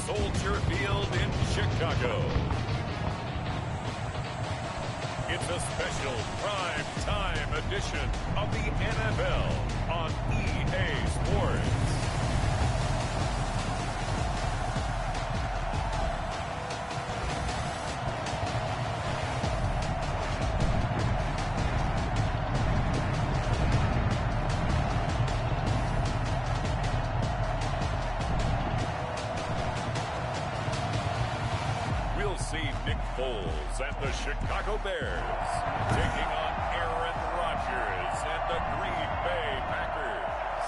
Soldier Field in Chicago. It's a special prime time edition of the NFL on EA Sports. Nick Foles and the Chicago Bears taking on Aaron Rodgers and the Green Bay Packers.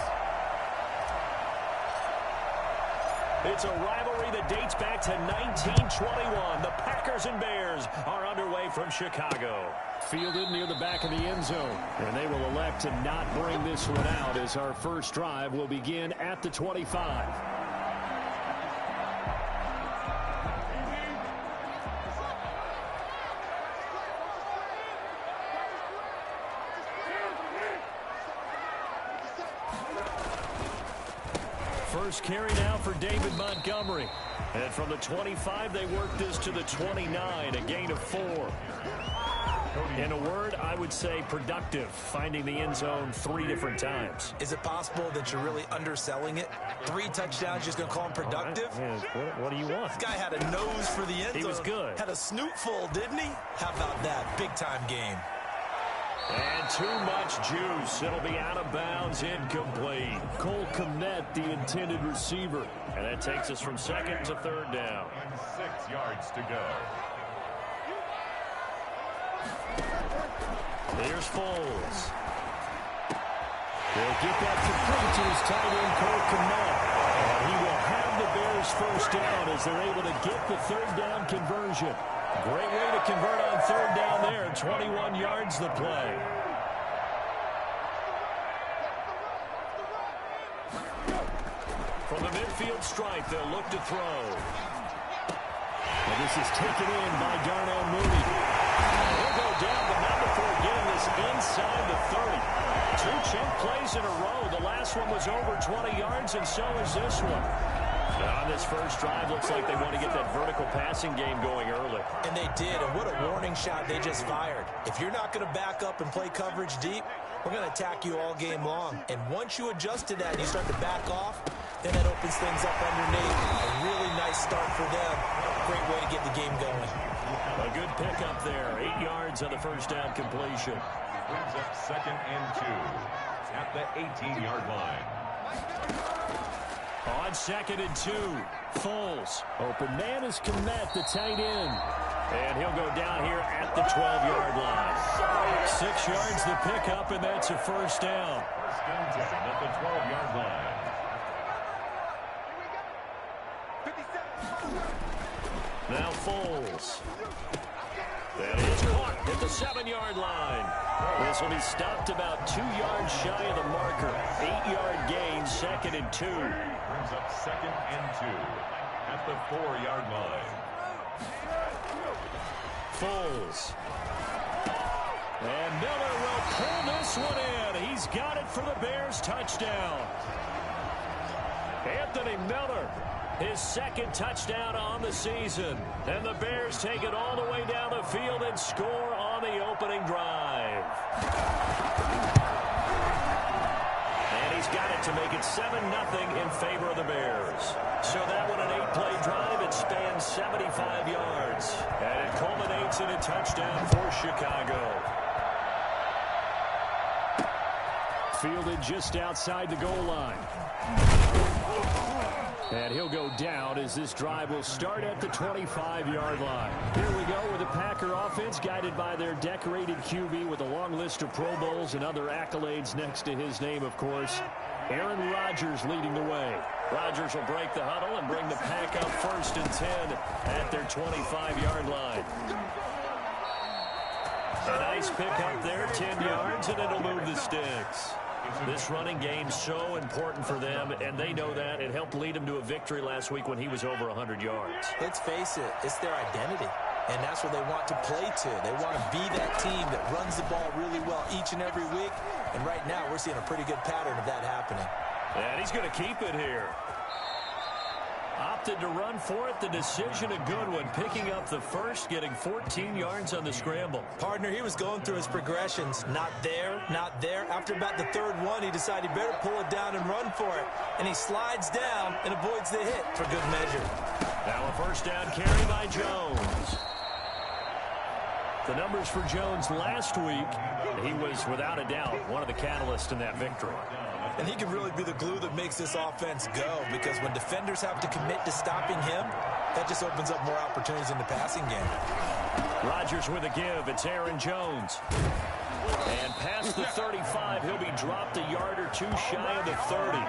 It's a rivalry that dates back to 1921. The Packers and Bears are underway from Chicago. Fielded near the back of the end zone. And they will elect to not bring this one out as our first drive will begin at the 25. First carry now for David Montgomery. And from the 25, they work this to the 29, a gain of 4. In a word, I would say productive, finding the end zone 3 different times. Is it possible that you're really underselling it? 3 touchdowns, just going to call him productive? What do you want? This guy had a nose for the end zone. He was good. Had a snoot full, didn't he? How about that? Big-time game. And too much juice. It'll be out of bounds, incomplete. Cole Kmet, the intended receiver. And that takes us from 2nd to 3rd down. 6 yards to go. Here's Foles. They'll get that complete to his tight end, Cole Kmet. And he will have the Bears first down as they're able to get the 3rd down conversion. Great way to convert on 3rd down there. 21 yards the play. From the midfield stripe, they'll look to throw. And this is taken in by Darnell Mooney. He'll go down, but not before getting this inside the 30. 2 chunk plays in a row. The last one was over 20 yards, and so is this one. On this first drive, looks like they want to get that vertical passing game going early. And they did, and what a warning shot they just fired. If you're not going to back up and play coverage deep, we're going to attack you all game long. And once you adjust to that and you start to back off, then that opens things up underneath. A really nice start for them. Great way to get the game going. A good pickup there. 8 yards on the first down completion. Brings up 2nd and 2 at the 18-yard line. On 2nd and 2, Foles. Open man is Kmet, the tight end. And he'll go down here at the 12-yard line. 6 yards the pickup, and that's a first down. First and 10 at the 12-yard line. Now Foles. And it's caught at the 7-yard line. This will be stopped about 2 yards shy of the marker. 8-yard gain, 2nd and 2. Brings up 2nd and 2 at the 4-yard line. Foles. And Miller will pull this one in. He's got it for the Bears touchdown. Anthony Miller, his 2nd touchdown on the season. And the Bears take it all the way down the field and score on the opening drive. And he's got it to make it 7-0 in favor of the Bears. So that one, an 8-play drive. It spans 75 yards. And it culminates in a touchdown for Chicago. Fielded just outside the goal line. And he'll go down as this drive will start at the 25-yard line. Here we go with the Packer offense guided by their decorated QB with a long list of Pro Bowls and other accolades next to his name, of course. Aaron Rodgers leading the way. Rodgers will break the huddle and bring the Pack up 1st and 10 at their 25-yard line. A nice pick up there, 10 yards, and it'll move the sticks. This running game's so important for them, and they know that. It helped lead them to a victory last week when he was over 100 yards. Let's face it, it's their identity, and that's what they want to play to. They want to be that team that runs the ball really well each and every week, and right now we're seeing a pretty good pattern of that happening. And he's going to keep it here. Opted to run for it. The decision a good one. Picking up the first, getting 14 yards on the scramble. Partner, he was going through his progressions. Not there, not there. After about the third one, he decided he better pull it down and run for it. And he slides down and avoids the hit for good measure. Now a first down carry by Jones. The numbers for Jones last week, he was without a doubt one of the catalysts in that victory. And he can really be the glue that makes this offense go, because when defenders have to commit to stopping him, that just opens up more opportunities in the passing game. Rodgers with a give. It's Aaron Jones. And past the 35, he'll be dropped a yard or two shy of the 30.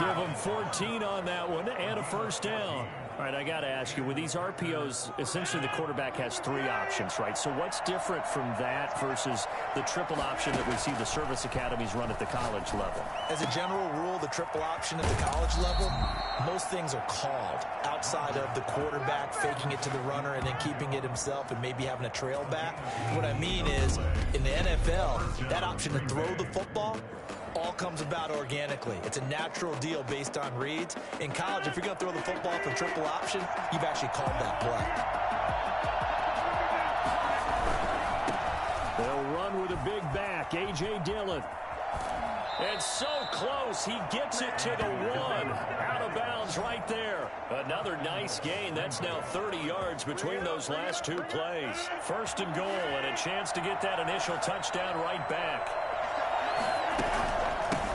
Give him 14 on that one and a first down. All right, I got to ask you, with these RPOs, essentially the quarterback has three options, right? So what's different from that versus the triple option that we see the service academies run at the college level? As a general rule, the triple option at the college level, most things are called outside of the quarterback faking it to the runner and then keeping it himself and maybe having a trail back. What I mean is, in the NFL, that option to throw the football all comes about organically. It's a natural deal based on reads. In college, if you're going to throw the football for triple option, you've actually called that play. They'll run with a big back, A.J. Dillon. It's so close, he gets it to the one. Out of bounds right there. Another nice gain. That's now 30 yards between those last two plays. First and goal, and a chance to get that initial touchdown right back.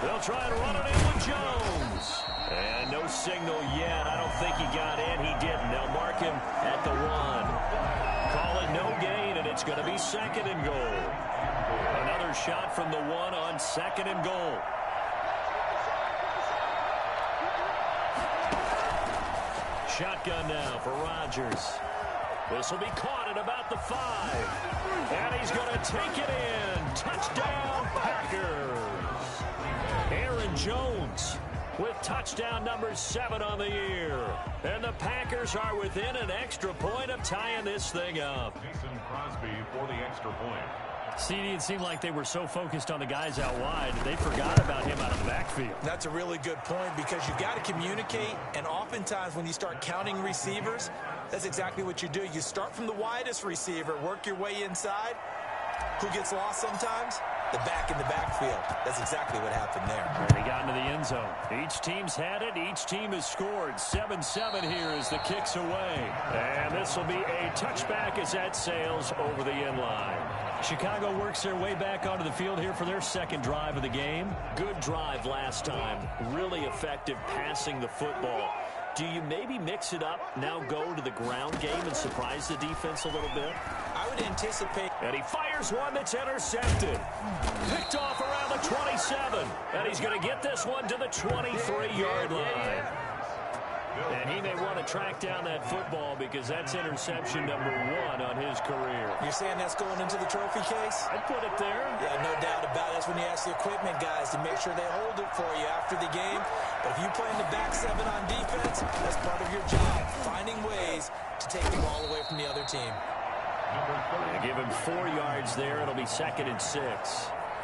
They'll try and run it in with Jones. And no signal yet. I don't think he got in. He didn't. They'll mark him at the one. Call it no gain, and it's going to be second and goal. Another shot from the one on second and goal. Shotgun now for Rodgers. This will be caught at about the 5. And he's going to take it in. Touchdown, Packers. Aaron Jones with touchdown number 7 on the year. And the Packers are within an extra point of tying this thing up. Mason Crosby for the extra point. CD, it seemed like they were so focused on the guys out wide that they forgot about him out of the backfield. That's a really good point, because you've got to communicate, and oftentimes when you start counting receivers, that's exactly what you do. You start from the widest receiver, work your way inside. Who gets lost sometimes? The back in the backfield. That's exactly what happened there. And he got into the end zone. Each team's had it. Each team has scored. 7-7 here as the kick's away. And this will be a touchback as that sails over the end line. Chicago works their way back onto the field here for their second drive of the game. Good drive last time. Really effective passing the football. Do you maybe mix it up, now go to the ground game and surprise the defense a little bit? I would anticipate. And he fires one that's intercepted. Picked off around the 27. And he's going to get this one to the 23-yard line. And he may want to track down that football, because that's interception number 1 on his career. You're saying that's going into the trophy case? I'd put it there. Yeah, no doubt about it. That's when you ask the equipment guys to make sure they hold it for you after the game. But if you play in the back 7 on defense, that's part of your job, finding ways to take the ball away from the other team. Give him 4 yards there. It'll be 2nd and 6.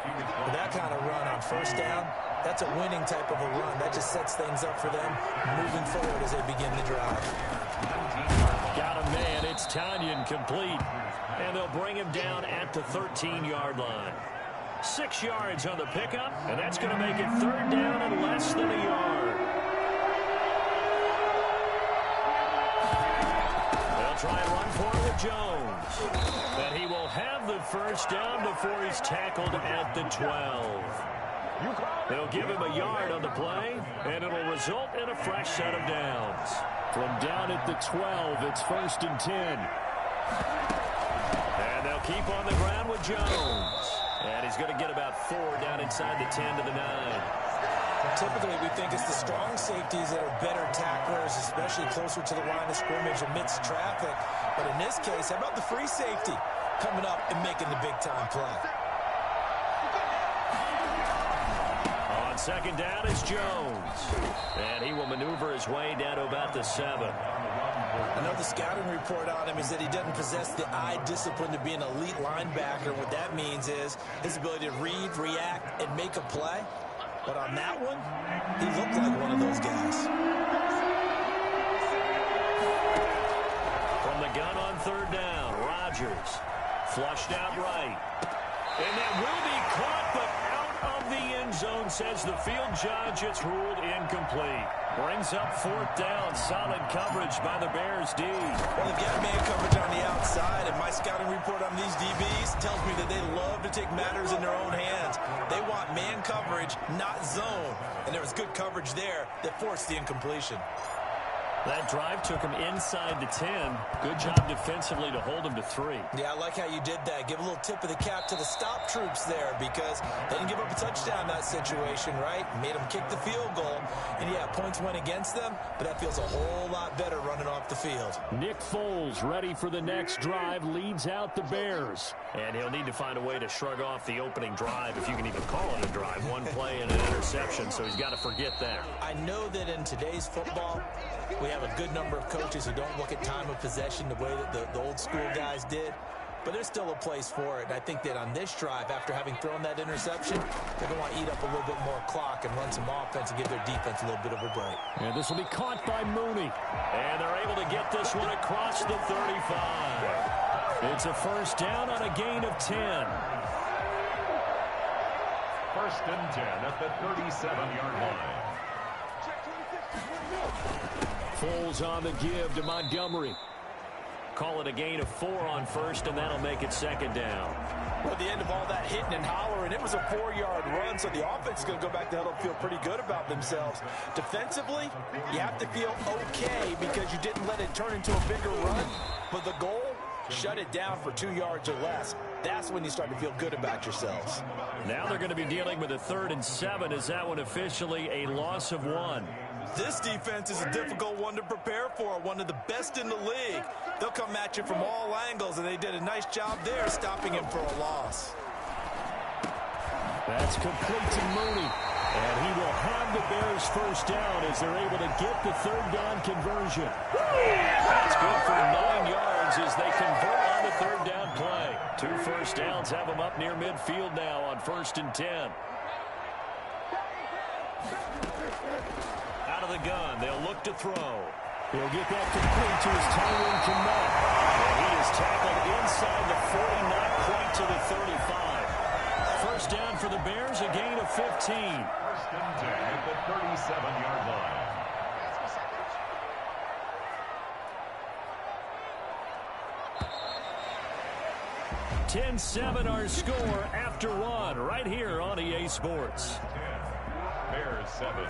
With that kind of run on first down, that's a winning type of a run. That just sets things up for them moving forward as they begin the drive. Got a man. It's Tanyan complete. And they'll bring him down at the 13-yard line. 6 yards on the pickup, and that's going to make it 3rd down and less than a yard. They'll try and run for it with Jones. And he will have the first down before he's tackled at the 12. They'll give him a yard on the play, and it'll result in a fresh set of downs. From down at the 12, it's 1st and 10. And they'll keep on the ground with Jones. And he's going to get about 4 down inside the 10 to the 9. Typically, we think it's the strong safeties that are better tacklers, especially closer to the line of scrimmage amidst traffic. But in this case, how about the free safety coming up and making the big-time play? On 2nd down is Jones. And he will maneuver his way down to about the 7. I know the scouting report on him is that he doesn't possess the eye discipline to be an elite linebacker. What that means is his ability to read, react, and make a play. But on that one, he looked like one of those guys. Rodgers. Flushed out right. And that will be caught, but out of the end zone, says the field judge. It's ruled incomplete. Brings up 4th down. Solid coverage by the Bears D. Well, they've got man coverage on the outside, and my scouting report on these DBs tells me that they love to take matters in their own hands. They want man coverage, not zone. And there was good coverage there that forced the incompletion. That drive took him inside the 10. Good job defensively to hold him to 3. Yeah, I like how you did that. Give a little tip of the cap to the stop troops there because they didn't give up a touchdown in that situation, right? Made them kick the field goal. And, yeah, points went against them, but that feels a whole lot better running off the field. Nick Foles, ready for the next drive, leads out the Bears. And he'll need to find a way to shrug off the opening drive, if you can even call it a drive. One play and an interception, so he's got to forget that. I know that in today's football, we have a good number of coaches who don't look at time of possession the way that the old school guys did. But there's still a place for it. And I think that on this drive, after having thrown that interception, they're going to want to eat up a little bit more clock and run some offense and give their defense a little bit of a break. And this will be caught by Mooney. And they're able to get this one across the 35. It's a 1st down on a gain of 10. 1st and 10 at the 37-yard line. Foles on the give to Montgomery. Call it a gain of 4 on 1st, and that'll make it 2nd down. Well, at the end of all that hitting and hollering, it was a 4-yard run, so the offense is going to go back to huddle and feel pretty good about themselves. Defensively, you have to feel okay because you didn't let it turn into a bigger run, but the goal, shut it down for 2 yards or less. That's when you start to feel good about yourselves. Now they're going to be dealing with a 3rd and 7. Is that one officially a loss of 1? This defense is a difficult one to prepare for, one of the best in the league. They'll come at you from all angles, and they did a nice job there stopping him for a loss. That's complete to Mooney. And he will have the Bears 1st down as they're able to get the 3rd down conversion. That's good for 9 yards as they convert on the 3rd down play. 2 1st downs have them up near midfield now on 1st and 10. Out of the gun, they'll look to throw. He'll get that complete to his Tyrone Kmet. And he is tackled inside the 40, not quite to the 35. 1st down for the Bears, a gain of 15. 1st and 10 at the 37-yard line. (10-7) our score after 1 right here on EA Sports. 10, Bears 7.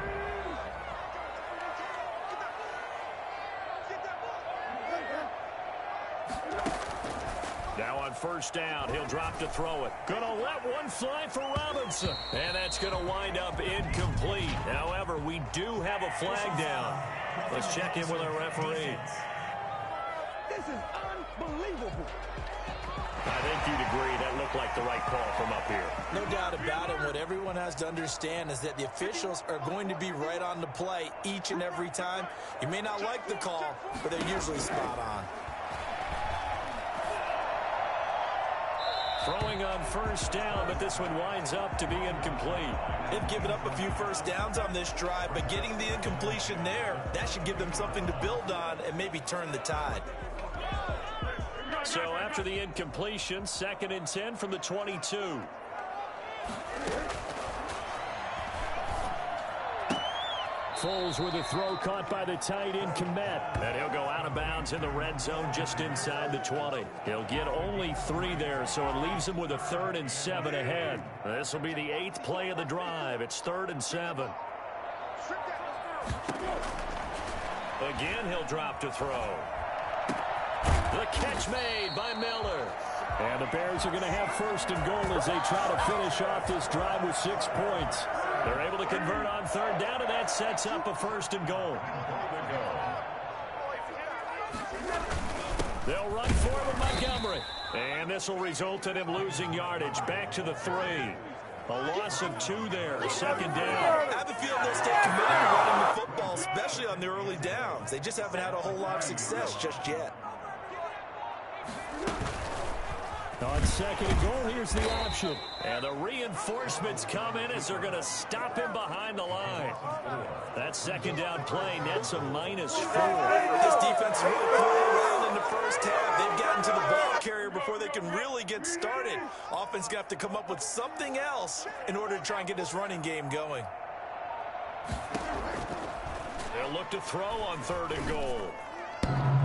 Now on 1st down, he'll drop to throw it. Gonna let one fly for Robinson. And that's gonna wind up incomplete. However, we do have a flag down. Let's check in with our referee. This is unbelievable. I think you'd agree that looked like the right call from up here. No doubt about it. What everyone has to understand is that the officials are going to be right on the play each and every time. You may not like the call, but they're usually spot on. Throwing on 1st down, but this one winds up to be incomplete. They've given up a few 1st downs on this drive, but getting the incompletion there, that should give them something to build on and maybe turn the tide. So after the incompletion, 2nd and 10 from the 22. Foles with a throw caught by the tight end Kmet. And he'll go out of bounds in the red zone just inside the 20. He'll get only 3 there, so it leaves him with a 3rd and 7 ahead. This will be the 8th play of the drive. It's 3rd and 7. Again, he'll drop to throw. The catch made by Miller. And the Bears are going to have 1st and goal as they try to finish off this drive with 6 points. They're able to convert on 3rd down, and that sets up a 1st and goal. They'll run forward Montgomery. And this will result in him losing yardage back to the 3. A loss of 2 there, 2nd down. I have a feeling they'll stay committed to running the football, especially on the early downs. They just haven't had a whole lot of success just yet. On 2nd and goal, here's the option. And the reinforcements come in as they're going to stop him behind the line. That 2nd down play nets a -4. This defense really played around in the 1st half. They've gotten to the ball carrier before before they can really get started. Offense going to have to come up with something else in order to try and get this running game going. They'll look to throw on 3rd and goal.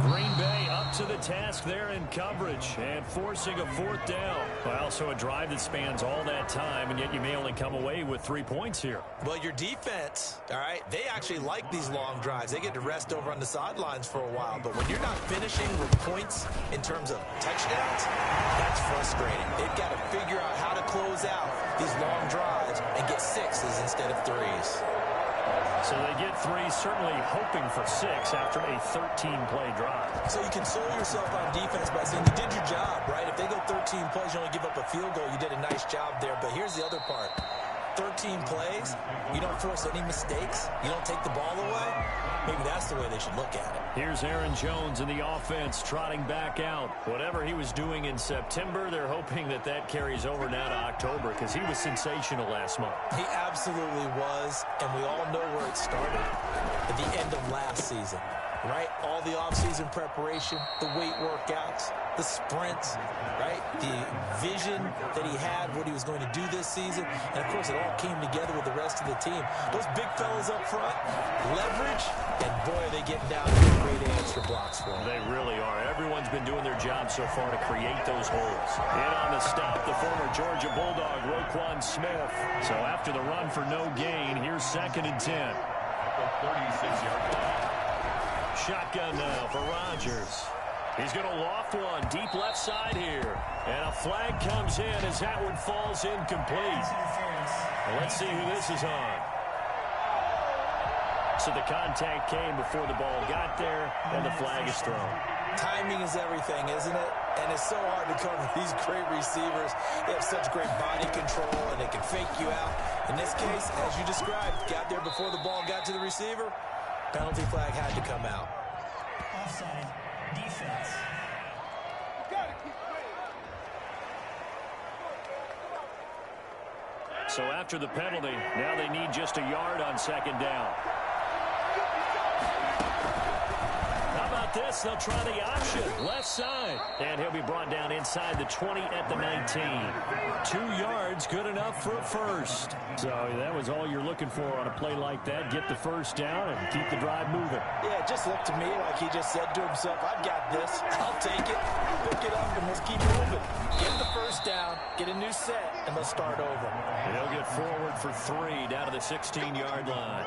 Green Bay up to the task there in coverage and forcing a 4th down. Well, so a drive that spans all that time, and yet you may only come away with 3 points here. Well, your defense, all right, they actually like these long drives. They get to rest over on the sidelines for a while. But when you're not finishing with points in terms of touchdowns, that's frustrating. They've got to figure out how to close out these long drives and get 6s instead of 3s. So they get 3, certainly hoping for 6 after a 13-play drive. So you console yourself on defense by saying you did your job, right? If they go 13 plays, you only give up a field goal, you did a nice job there. But here's the other part. 13 plays, you don't force any mistakes, you don't take the ball away. Maybe that's the way they should look at it. Here's Aaron Jones in the offense trotting back out. Whatever he was doing in September, they're hoping that that carries over now to October because he was sensational last month. He absolutely was, and we all know where it started at the end of last season, right? All the offseason preparation, the weight workouts, the sprints, right? The vision that he had, what he was going to do this season. And, of course, it all came together with the rest of the team. Those big fellas up front, leverage, and, boy, are they getting down to great extra blocks for them. They really are. Everyone's been doing their job so far to create those holes. In on the stop, the former Georgia Bulldog, Roquan Smith. So after the run for no gain, here's 2nd and 10. 36-yard line. Shotgun now for Rodgers. He's going to loft one deep left side here. And a flag comes in as Howard falls incomplete. Well, let's see who this is on. So the contact came before the ball got there, and the flag is thrown. Timing is everything, isn't it? And it's so hard to cover these great receivers. They have such great body control, and they can fake you out. In this case, as you described, got there before the ball got to the receiver. Penalty flag had to come out. Offside, defense. So after the penalty, now they need just a yard on 2nd down. How about this? They'll try the option, left side. And he'll be brought down inside the 20 at the 19. 2 yards, good enough for a first. So that was all you're looking for on a play like that. Get the first down and keep the drive moving. Yeah, it just looked to me like he just said to himself, I've got this. I'll take it, pick it up, and let's keep moving. Get the first down, get a new set, and let's start over. And he'll get forward for 3 down to the 16-yard line.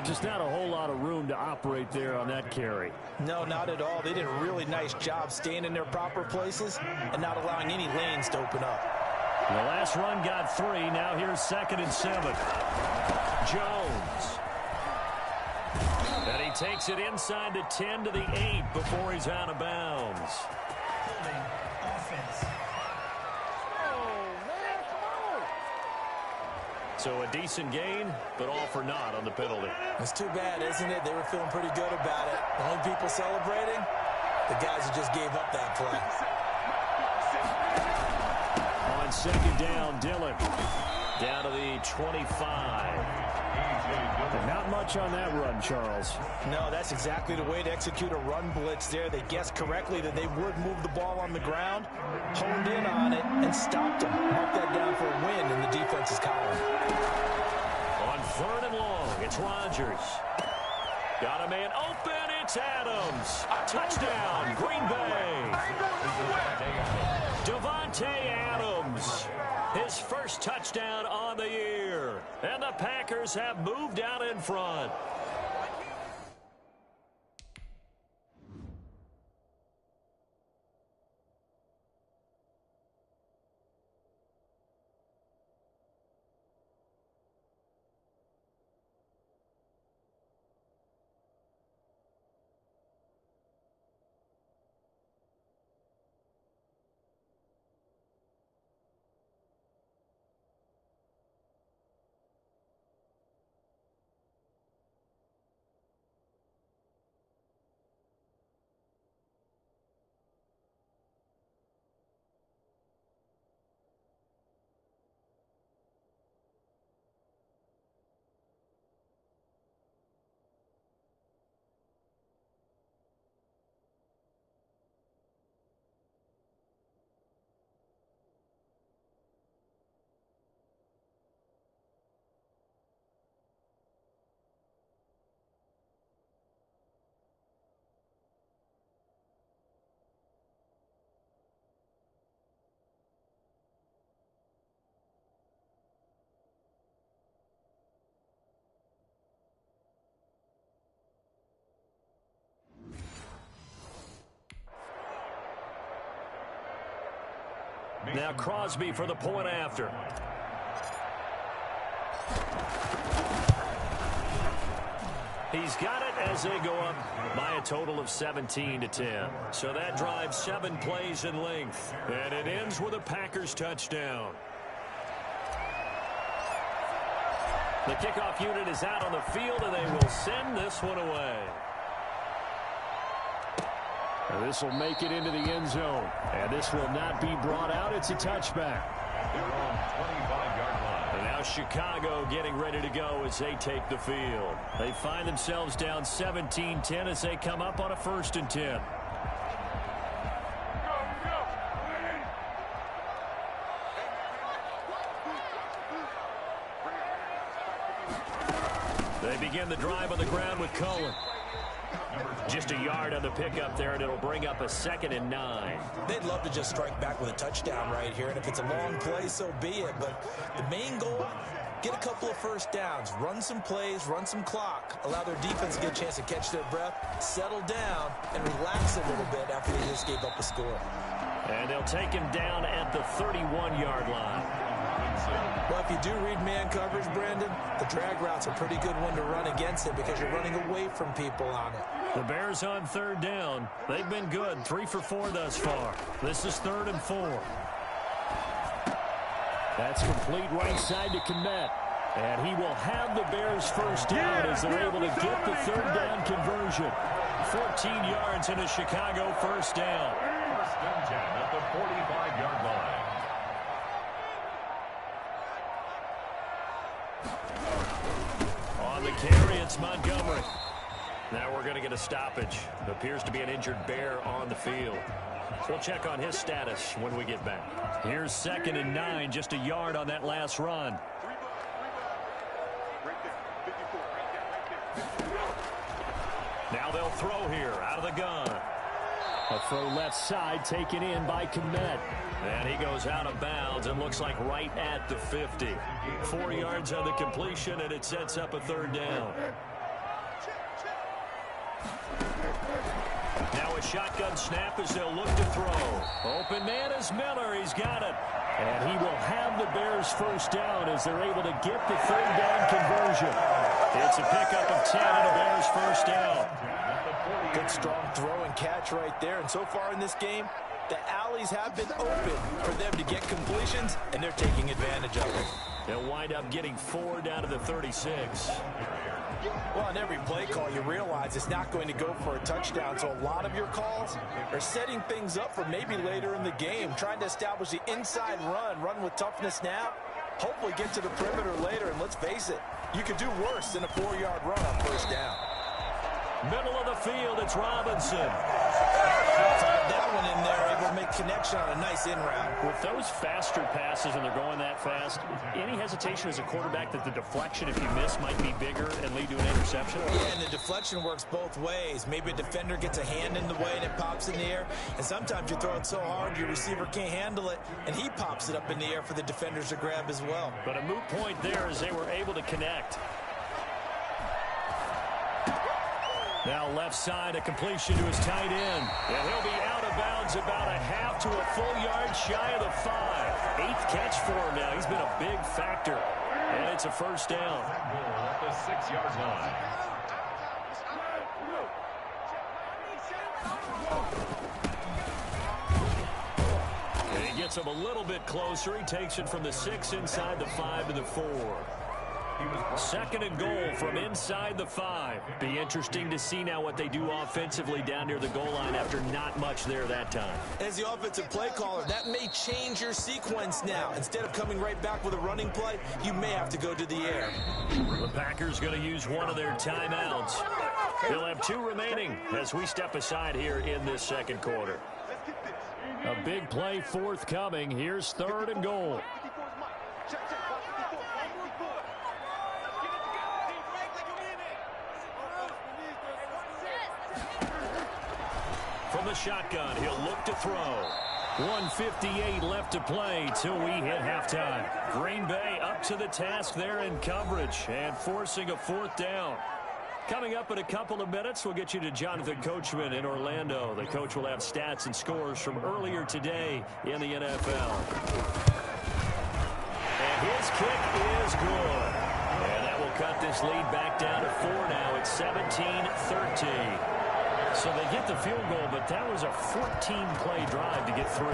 Just not a whole lot of room to operate there on that carry. No, not at all. They did a really nice job staying in their proper places and not allowing any lanes to open up. The last run got 3. Now here's 2nd and 7. Jones. And he takes it inside the 10 to the 8 before he's out of bounds. Holding offense. So a decent gain, but all for naught on the penalty. It's too bad, isn't it? They were feeling pretty good about it. The only people celebrating, the guys who just gave up that play. On 2nd down, Dillon. Down to the 25. And not much on that run, Charles. No, that's exactly the way to execute a run blitz there. They guessed correctly that they would move the ball on the ground, honed in on it, and stopped them. Mark that down for a win in the defense's column. On 3rd and long, it's Rodgers. Got a man open, it's Adams. A touchdown, Green Bay. Davante Adams. His first touchdown on the year. And the Packers have moved out in front. Now Crosby for the point after. He's got it as they go up by a total of 17-10. So that drives 7 plays in length. And it ends with a Packers touchdown. The kickoff unit is out on the field, and they will send this one away. This will make it into the end zone. And this will not be brought out. It's a touchback. They're on 25-yard line. And now Chicago getting ready to go as they take the field. They find themselves down 17-10 as they come up on a 1st and 10. They begin the drive on the ground with Cullen. Just a yard on the pickup there, and it'll bring up a 2nd and 9. They'd love to just strike back with a touchdown right here, and if it's a long play, so be it. But the main goal, get a couple of first downs, run some plays, run some clock, allow their defense to get a chance to catch their breath, settle down, and relax a little bit after they just gave up a score. And they'll take him down at the 31-yard line. Well, if you do read man coverage, Brandon, the drag route's a pretty good one to run against it because you're running away from people on it. The Bears on 3rd down. They've been good, 3 for 4 thus far. This is 3rd and 4. That's complete right side to Kmet. And he will have the Bears first down as they're able to get the 3rd down conversion. 14 yards in a Chicago first down. 1st and 10 at the 45-yard line. On the carry, it's Montgomery. Now we're going to get a stoppage. Appears to be an injured Bear on the field. We'll check on his status when we get back. Here's 2nd and 9, just a yard on that last run. Now they'll throw here out of the gun. A throw left side taken in by Kmet. And he goes out of bounds and looks like right at the 50. 4 yards on the completion, and it sets up a 3rd down. Now a shotgun snap as they'll look to throw. Open man is Miller. He's got it. And he will have the Bears first down as they're able to get the 3rd down conversion. It's a pickup of 10 and a Bears first down. Good strong throw and catch right there. And so far in this game, the alleys have been open for them to get completions, and they're taking advantage of it. They'll wind up getting 4 down to the 36. Well, on every play call, you realize it's not going to go for a touchdown, so a lot of your calls are setting things up for maybe later in the game, trying to establish the inside run with toughness now, hopefully get to the perimeter later, and let's face it, you could do worse than a 4-yard run on first down. Middle of the field, it's Robinson. That one in there, able to make connection on a nice in route. With those faster passes and they're going that fast, any hesitation as a quarterback that the deflection, if you miss, might be bigger and lead to an interception? Yeah, and the deflection works both ways. Maybe a defender gets a hand in the way and it pops in the air. And sometimes you throw it so hard your receiver can't handle it, and he pops it up in the air for the defenders to grab as well. But a moot point there as they were able to connect. Now left side, a completion to his tight end. And he'll be out of bounds about a half to a full yard shy of the 5. 8th catch for him now. He's been a big factor. And it's a first down. At the 6-yard line. And he gets him a little bit closer. He takes it from the 6 inside the 5 to the 4. 2nd and goal from inside the 5. Be interesting to see now what they do offensively down near the goal line after not much there that time. As the offensive play caller, that may change your sequence now. Instead of coming right back with a running play, you may have to go to the air. The Packers going to use one of their timeouts. They'll have 2 remaining as we step aside here in this 2nd quarter. A big play forthcoming. Here's 3rd and goal. From the shotgun, he'll look to throw. 1:58 left to play till we hit halftime. Green Bay up to the task there in coverage and forcing a 4th down. Coming up in a couple of minutes, we'll get you to Jonathan Coachman in Orlando. The coach will have stats and scores from earlier today in the NFL. And his kick is good. And that will cut this lead back down to 4 now. It's 17-13. So they get the field goal, but that was a 14-play drive to get 3.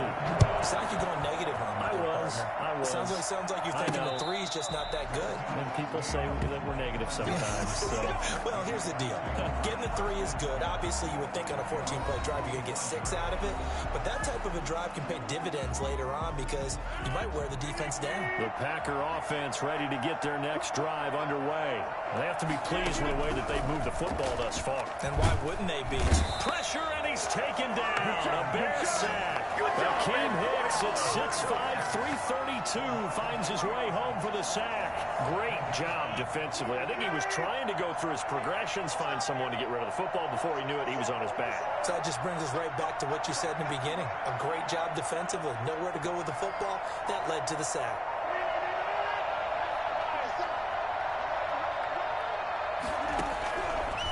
It's like you're going negative on me. I was. Sounds like you're thinking the 3's just not that good. And people say that we're negative sometimes. So. Well, here's the deal. Getting the 3 is good. Obviously, you would think on a 14-play drive you're going to get 6 out of it. But that type of a drive can pay dividends later on because you might wear the defense down. The Packer offense ready to get their next drive underway. They have to be pleased with the way that they've moved the football thus far. And why wouldn't they be? Pressure, and he's taken down. A big sack. Akeem Hicks at 6'5", 332 finds his way home for the sack. Great job defensively. I think he was trying to go through his progressions, find someone to get rid of the football. Before he knew it, he was on his back. So that just brings us right back to what you said in the beginning. A great job defensively. Nowhere to go with the football. That led to the sack.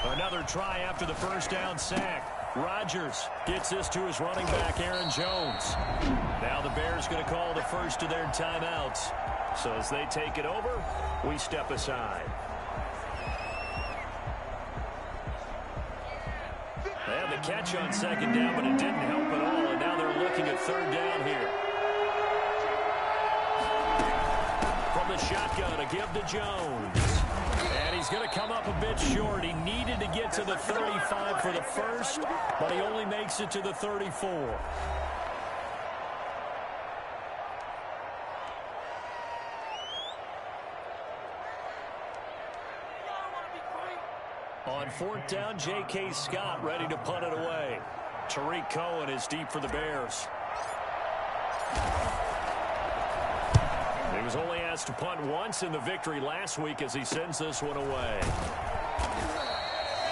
Another try after the first down sack. Rodgers gets this to his running back, Aaron Jones. Now the Bears going to call the first of their timeouts. So as they take it over, we step aside. They had the catch on second down, but it didn't help at all. And now they're looking at third down here. From the shotgun, a give to Jones. And he's going to come up a bit short. He needed to get to the 35 for the first, but he only makes it to the 34. On fourth down, J.K. Scott ready to punt it away. Tariq Cohen is deep for the Bears. He was only asked to punt once in the victory last week as he sends this one away.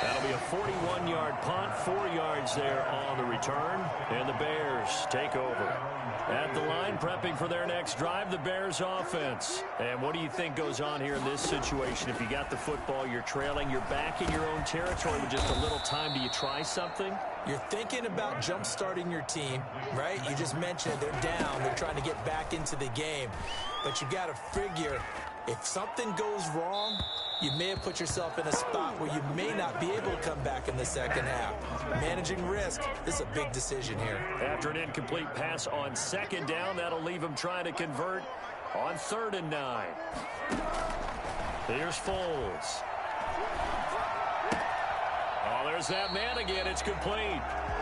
That'll be a 41-yard punt, 4 yards there on the return, and the Bears take over. At the line, prepping for their next drive, the Bears offense. And what do you think goes on here in this situation? If you got the football, you're trailing, you're back in your own territory with just a little time. Do you try something? You're thinking about jump-starting your team, right? You just mentioned it. They're down. They're trying to get back into the game. But you got to figure, if something goes wrong, you may have put yourself in a spot where you may not be able to come back in the second half. Managing risk, this is a big decision here. After an incomplete pass on second down, that'll leave him trying to convert on 3rd and 9. Here's Foles. Oh, there's that man again. It's complete.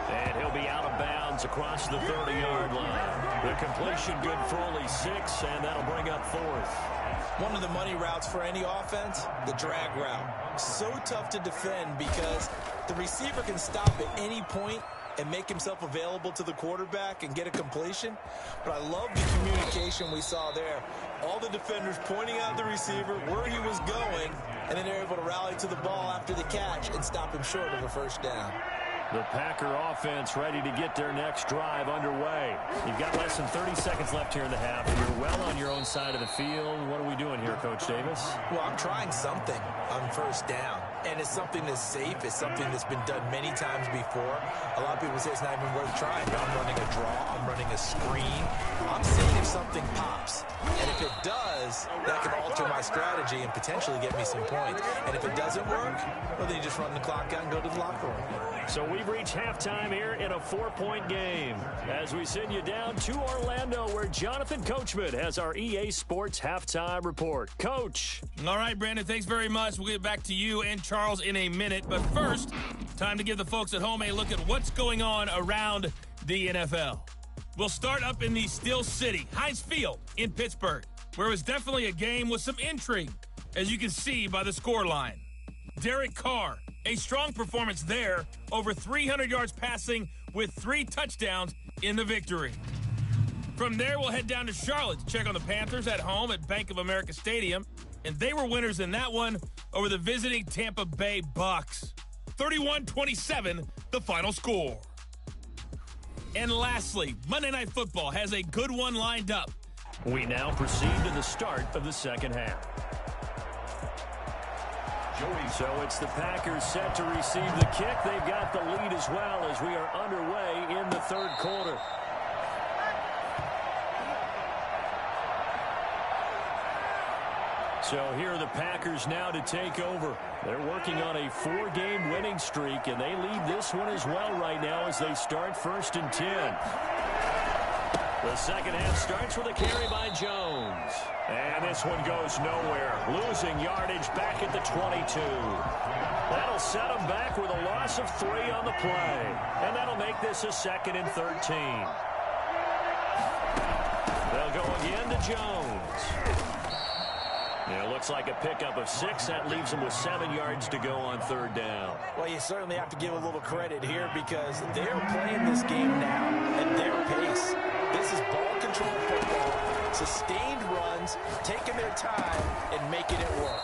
And he'll be out of bounds across the 30-yard line. The completion good for only 6, and that'll bring up 4th. One of the money routes for any offense, the drag route. So tough to defend because the receiver can stop at any point and make himself available to the quarterback and get a completion. But I love the communication we saw there. All the defenders pointing out the receiver, where he was going, and then they're able to rally to the ball after the catch and stop him short of a first down. The Packer offense ready to get their next drive underway. You've got less than 30 seconds left here in the half. You're well on your own side of the field. What are we doing here, Coach Davis? Well, I'm trying something on first down. And it's something that's safe. It's something that's been done many times before. A lot of people say it's not even worth trying. But I'm running a draw. I'm running a screen. I'm seeing if something pops. And if it does, that can alter my strategy and potentially get me some points. And if it doesn't work, well, then you just run the clock out and go to the locker room. So we've reached halftime here in a 4-point game as we send you down to Orlando where Jonathan Coachman has our EA Sports halftime report. Coach. All right, Brandon, thanks very much. We'll get back to you and Charles in a minute. But first, time to give the folks at home a look at what's going on around the NFL. We'll start up in the Steel City, Heinz Field in Pittsburgh, where it was definitely a game with some intrigue, as you can see by the scoreline. Derek Carr, a strong performance there, over 300 yards passing with 3 touchdowns in the victory. From there, we'll head down to Charlotte to check on the Panthers at home at Bank of America Stadium, and they were winners in that one over the visiting Tampa Bay Bucks. 31-27, the final score. And lastly, Monday Night Football has a good one lined up. We now proceed to the start of the second half. So it's the Packers set to receive the kick. They've got the lead as well as we are underway in the third quarter. So here are the Packers now to take over. They're working on a 4-game winning streak, and they lead this one as well right now as they start 1st and 10. The second half starts with a carry by Jones. And this one goes nowhere. Losing yardage back at the 22. That'll set them back with a loss of 3 on the play. And that'll make this a 2nd and 13. They'll go again to Jones. It looks like a pickup of 6. That leaves them with 7 yards to go on 3rd down. Well, you certainly have to give a little credit here because they're playing this game now at their pace. This is ball control football, sustained runs, taking their time and making it work.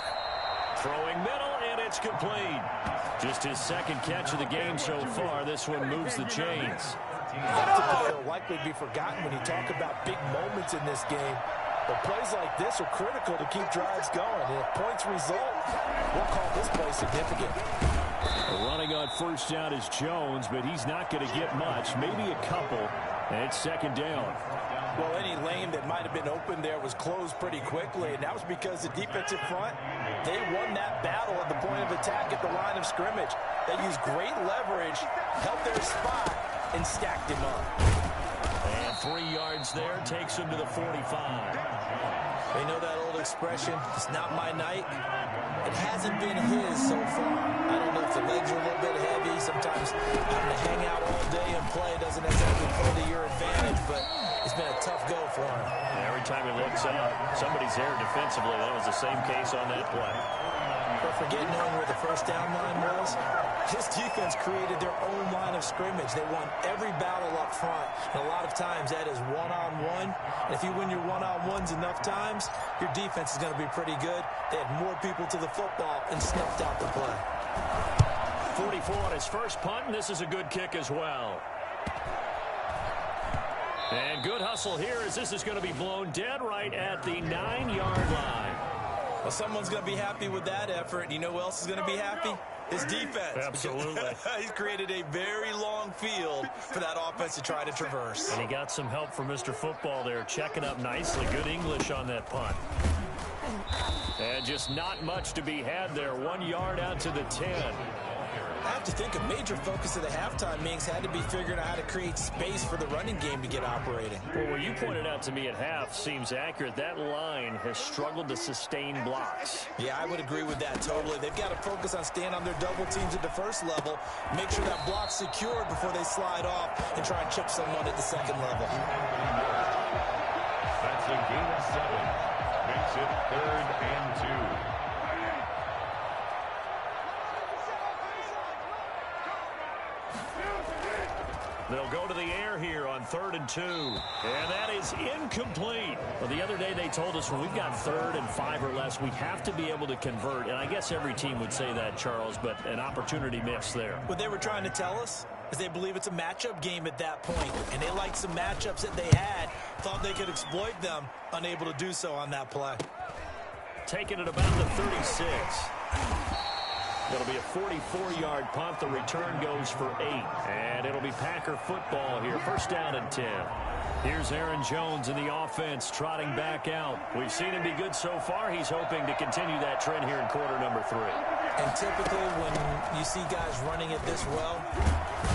Throwing middle, and it's complete. Just his 2nd catch of the game so far. This one moves the chains. That's a play that will likely be forgotten when you talk about big moments in this game. But plays like this are critical to keep drives going. And if points result, we'll call this play significant. Running on 1st down is Jones, but he's not going to get much, maybe a couple, and it's 2nd down. Well, any lane that might have been open there was closed pretty quickly, and that was because the defensive front, they won that battle at the point of attack at the line of scrimmage. They used great leverage, held their spot, and stacked him up. And 3 yards there takes him to the 45. They know that old expression, it's not my night. It hasn't been his so far. I don't know if the legs are a little bit heavy. Sometimes having to hang out all day and play doesn't necessarily play to your advantage, but it's been a tough go for him. Every time he looks up, somebody's there defensively. That was the same case on that play. Don't forget knowing where the 1st down line was. This defense created their own line of scrimmage. They won every battle up front, and a lot of times that is one-on-one. And if you win your one-on-ones enough times, your defense is going to be pretty good. They had more people to the football and snuffed out the play. 44 on his first punt, and this is a good kick as well. And good hustle here as this is going to be blown dead right at the 9-yard line. Well, someone's going to be happy with that effort. You know who else is going to be happy? His defense. Absolutely. He's created a very long field for that offense to try to traverse. And he got some help from Mr. Football there, checking up nicely. Good English on that punt. And just not much to be had there. 1 yard out to the 10. I have to think a major focus of the halftime meetings had to be figuring out how to create space for the running game to get operating. Well, what you pointed out to me at half seems accurate. That line has struggled to sustain blocks. Yeah, I would agree with that totally. They've got to focus on staying on their double teams at the first level, make sure that block's secured before they slide off and try and chip someone at the second level. That's a gain of 7. Makes it 3rd and 2. They'll go to the air here on 3rd and 2. And that is incomplete. Well, the other day they told us when we've got 3rd and 5 or less, we have to be able to convert. And I guess every team would say that, Charles, but an opportunity missed there. What they were trying to tell us is they believe it's a matchup game at that point. And they liked some matchups that they had, thought they could exploit them, unable to do so on that play. Taking it about the 36. It'll be a 44-yard punt. The return goes for 8. And it'll be Packer football here. 1st down and 10. Here's Aaron Jones in the offense trotting back out. We've seen him be good so far. He's hoping to continue that trend here in quarter number 3. And typically when you see guys running it this well,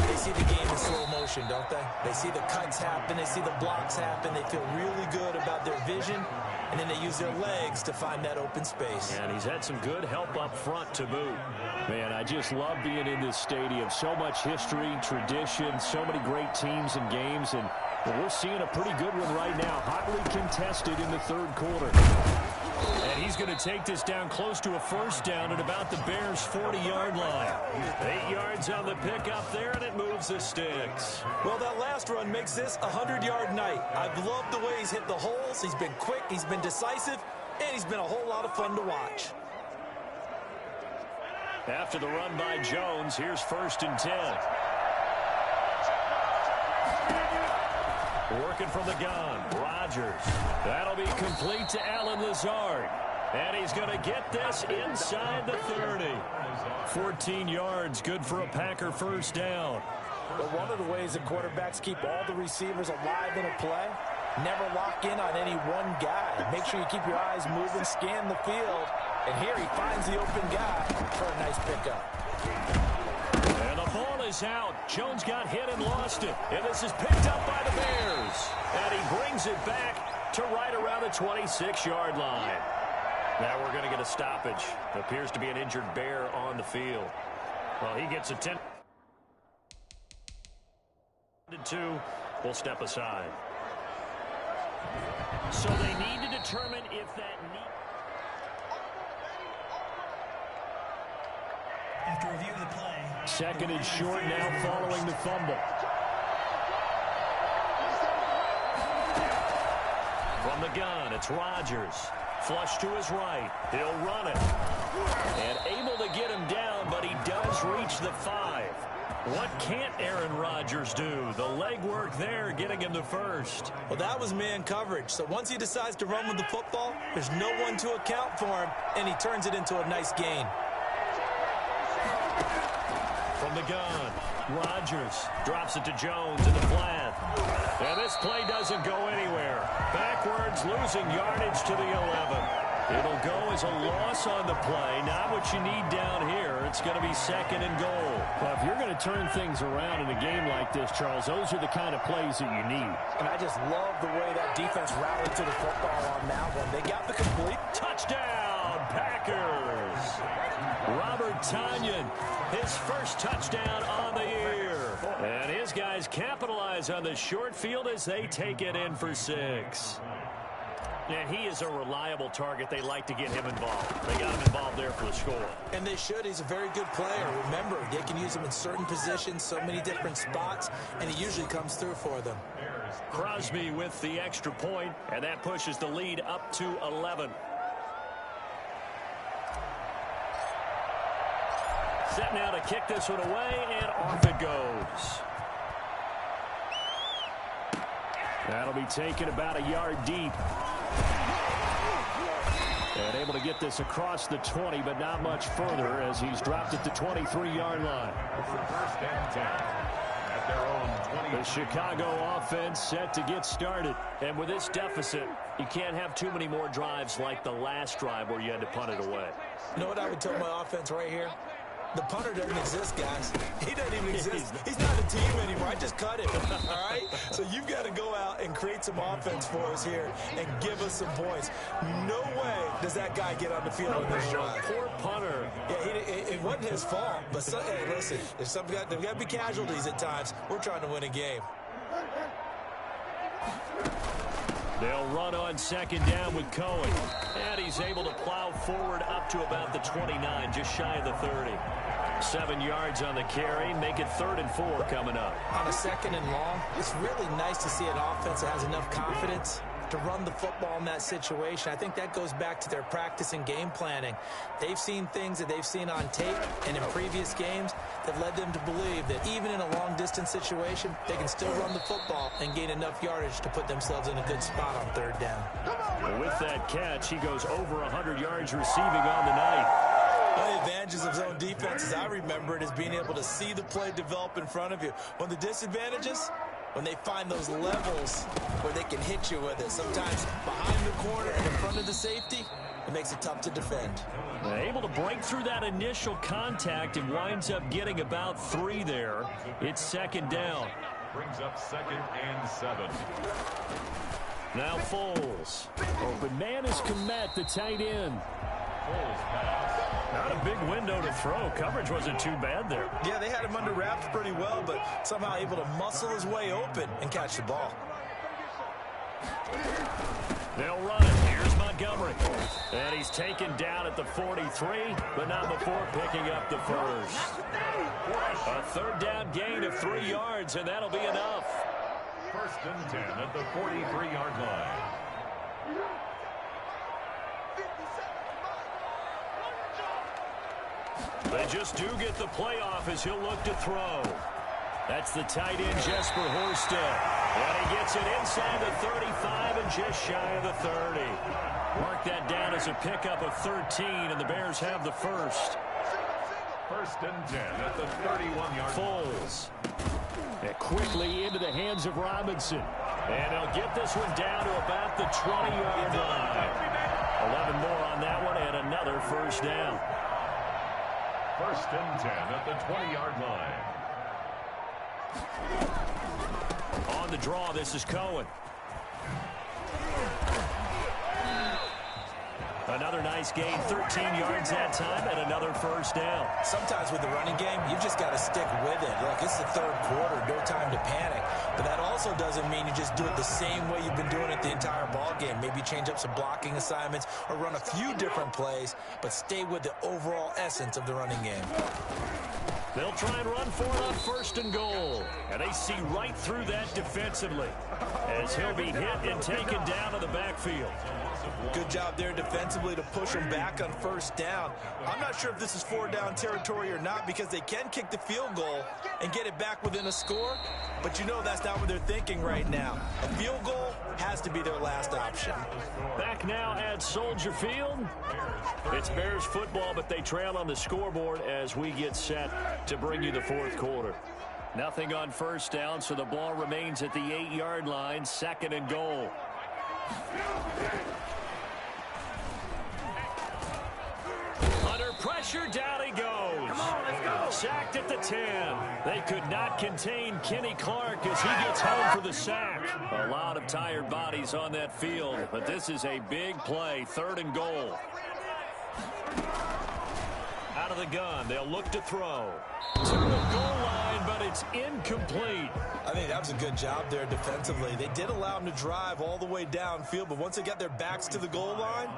they see the game in slow motion, don't they? They see the cuts happen. They see the blocks happen. They feel really good about their vision. And then they use their legs to find that open space. And he's had some good help up front to boot. Man, I just love being in this stadium. So much history, tradition, so many great teams and games. And we're seeing a pretty good one right now. Hotly contested in the 3rd quarter. And he's going to take this down close to a 1st down at about the Bears' 40-yard line. 8 yards on the pickup there, and it moves the sticks. Well, that last run makes this a 100-yard night. I've loved the way he's hit the holes. He's been quick, he's been decisive, and he's been a whole lot of fun to watch. After the run by Jones, here's 1st and 10. Working from the gun, Rodgers. That'll be complete to Allen Lazard. And he's going to get this inside the 30. 14 yards, good for a Packer first down. But one of the ways that quarterbacks keep all the receivers alive in a play, never lock in on any one guy. Make sure you keep your eyes moving, scan the field. And here he finds the open guy for a nice pickup. And the ball is out. Jones got hit and lost it. And this is picked up by the Bears. And he brings it back to right around the 26-yard line. Now we're going to get a stoppage. Appears to be an injured Bear on the field. Well, he gets a 10. 2 will step aside. So they need to determine if that After review of the play. Second and short now following the fumble. From the gun, it's Rodgers. Flush to his right. He'll run it. And able to get him down, but he does reach the 5. What can't Aaron Rodgers do? The legwork there getting him the first. Well, that was man coverage. So once he decides to run with the football, there's no one to account for him, and he turns it into a nice gain. From the gun, Rodgers drops it to Jones in the flat. And this play doesn't go anywhere. Backwards, losing yardage to the 11. It'll go as a loss on the play. Not what you need down here. It's going to be second and goal. Well, if you're going to turn things around in a game like this, Charles, those are the kind of plays that you need. And I just love the way that defense rallied to the football on that one. They got the complete touchdown, Packers. Robert Tonyan, his first touchdown on the year. And his guys capitalize on the short field as they take it in for 6. And he is a reliable target. They like to get him involved. They got him involved there for the score. And they should. He's a very good player. Remember, they can use him in certain positions, so many different spots, and he usually comes through for them. Crosby with the extra point, and that pushes the lead up to 11. Set now to kick this one away, and off it goes. That'll be taken about a yard deep. And able to get this across the 20, but not much further as he's dropped it to 23-yard line. First and 10 at their own 20. The Chicago offense set to get started. And with this deficit, you can't have too many more drives like the last drive where you had to punt it away. You know what I would tell my offense right here? The punter doesn't exist, guys. He doesn't even exist. He's not a team anymore. I just cut him, all right? So you've got to go out and create some offense for us here and give us some points. No way does that guy get on the field on this drive. Poor punter. Yeah, it wasn't his fault. But, hey, listen, there's got to be casualties at times. We're trying to win a game. They'll run on second down with Cohen. And he's able to plow forward up to about the 29, just shy of the 30. 7 yards on the carry, make it 3rd and 4 coming up. On a second and long, it's really nice to see an offense that has enough confidence to run the football in that situation. I think that goes back to their practice and game planning. They've seen things that they've seen on tape and in previous games that led them to believe that even in a long-distance situation, they can still run the football and gain enough yardage to put themselves in a good spot on 3rd down. With that catch, he goes over 100 yards receiving on the night. One of the advantages of zone defense, as I remember it, is being able to see the play develop in front of you. One of the disadvantages, when they find those levels where they can hit you with it. Sometimes behind the corner and in front of the safety, it makes it tough to defend. Able to break through that initial contact and winds up getting about 3 there. It's 2nd down. Brings up 2nd and 7. Now Foles. Open man is Kmet, the tight end. Foles pass. Not a big window to throw. Coverage wasn't too bad there. Yeah, they had him under wraps pretty well, but somehow able to muscle his way open and catch the ball. They'll run it. Here's Montgomery. And he's taken down at the 43, but not before picking up the first. A 3rd down gain of 3 yards, and that'll be enough. 1st and 10 at the 43-yard line. They just do get the playoff as he'll look to throw. That's the tight end, Jesper Horsted. And he gets it inside the 35 and just shy of the 30. Mark that down as a pickup of 13, and the Bears have the first. 1st and 10 at the 31-yard line. Foles. And quickly into the hands of Robinson. And he'll get this one down to about the 20-yard line. 11 more on that one and another first down. 1st and 10 at the 20-yard line. On the draw, this is Cohen. Another nice gain, 13 yards that time, and another first down. Sometimes with the running game, you've just got to stick with it. Look, it's the 3rd quarter, no time to panic. But that also doesn't mean you just do it the same way you've been doing it the entire ball game. Maybe change up some blocking assignments or run a few different plays, but stay with the overall essence of the running game. They'll try and run for it on 1st and goal. And they see right through that defensively as he'll be hit and taken down to the backfield. Good job there defensively to push him back on 1st down. I'm not sure if this is 4-down territory or not because they can kick the field goal and get it back within a score. But you know that's not what they're thinking right now. A field goal has to be their last option. Back now at Soldier Field. It's Bears football, but they trail on the scoreboard as we get set to bring you the 4th quarter. Nothing on 1st down, so the ball remains at the 8-yard line, 2nd and goal. Under pressure, down he goes. Come on, let's go. Sacked at the 10. They could not contain Kenny Clark as he gets home for the sack. A lot of tired bodies on that field, but this is a big play, 3rd and goal. Out of the gun, they'll look to throw. To the goal line, but it's incomplete. I think that was a good job there defensively. They did allow him to drive all the way downfield, but once they got their backs to the goal line,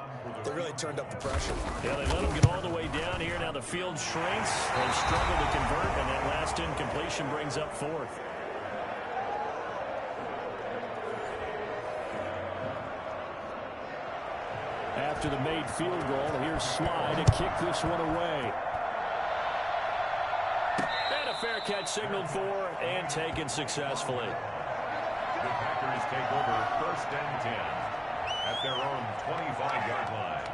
they really turned up the pressure. Yeah, they let him get all the way down here. Now the field shrinks. They struggle to convert, and that last incompletion brings up 4th. After the made field goal, here's Sly to kick this one away. And a fair catch signaled for and taken successfully. The Packers take over 1st and 10 at their own 25-yard line.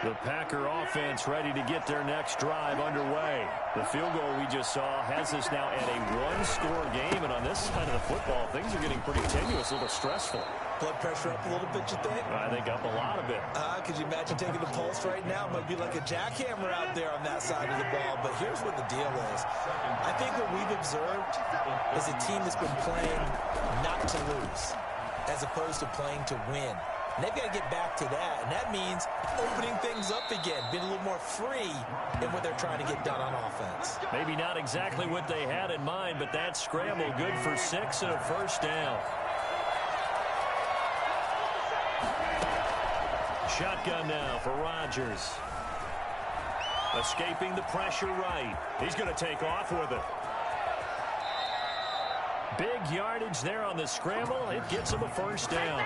The Packer offense ready to get their next drive underway. The field goal we just saw has us now at a 1-score game, and on this side of the football, things are getting pretty tenuous, a little stressful. Blood pressure up a little bit, you think? I think up a lot of it. Could you imagine taking the pulse right now? It might be like a jackhammer out there on that side of the ball, but here's what the deal is. I think what we've observed is a team that's been playing not to lose as opposed to playing to win. And they've got to get back to that, and that means opening things up again, being a little more free in what they're trying to get done on offense. Maybe not exactly what they had in mind, but that scramble good for 6 and a first down. Shotgun now for Rodgers. Escaping the pressure right. He's going to take off with it. Big yardage there on the scramble. It gets him a first down.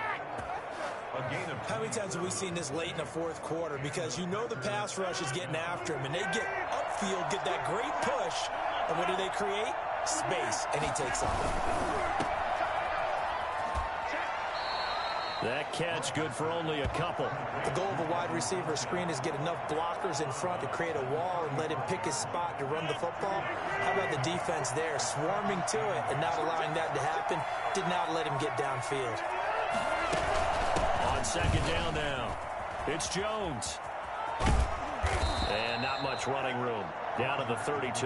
How many times have we seen this late in the 4th quarter? Because you know the pass rush is getting after him, and they get upfield, get that great push, and what do they create? Space, and he takes off. That catch good for only a couple. The goal of a wide receiver screen is get enough blockers in front to create a wall and let him pick his spot to run the football. How about the defense there, swarming to it and not allowing that to happen? Did not let him get downfield. On 2nd down now, it's Jones. And not much running room. Down to the 32.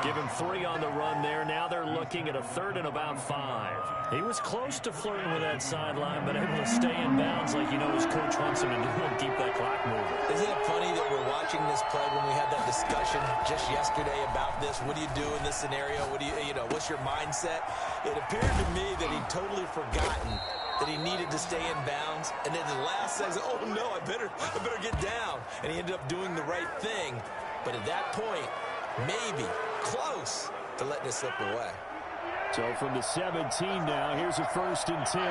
Give him 3 on the run there. Now they're looking at a 3rd and about 5. He was close to flirting with that sideline, but able to stay in bounds like his coach wants him to do and keep that clock moving. Isn't it funny that we're watching this play when we had that discussion just yesterday about this? What do you do in this scenario? What do what's your mindset? It appeared to me that he'd totally forgotten that he needed to stay in bounds, and then the last second, oh no, I better get down. And he ended up doing the right thing. But at that point, maybe close to letting it slip away. So from the 17 now, here's a 1st and 10.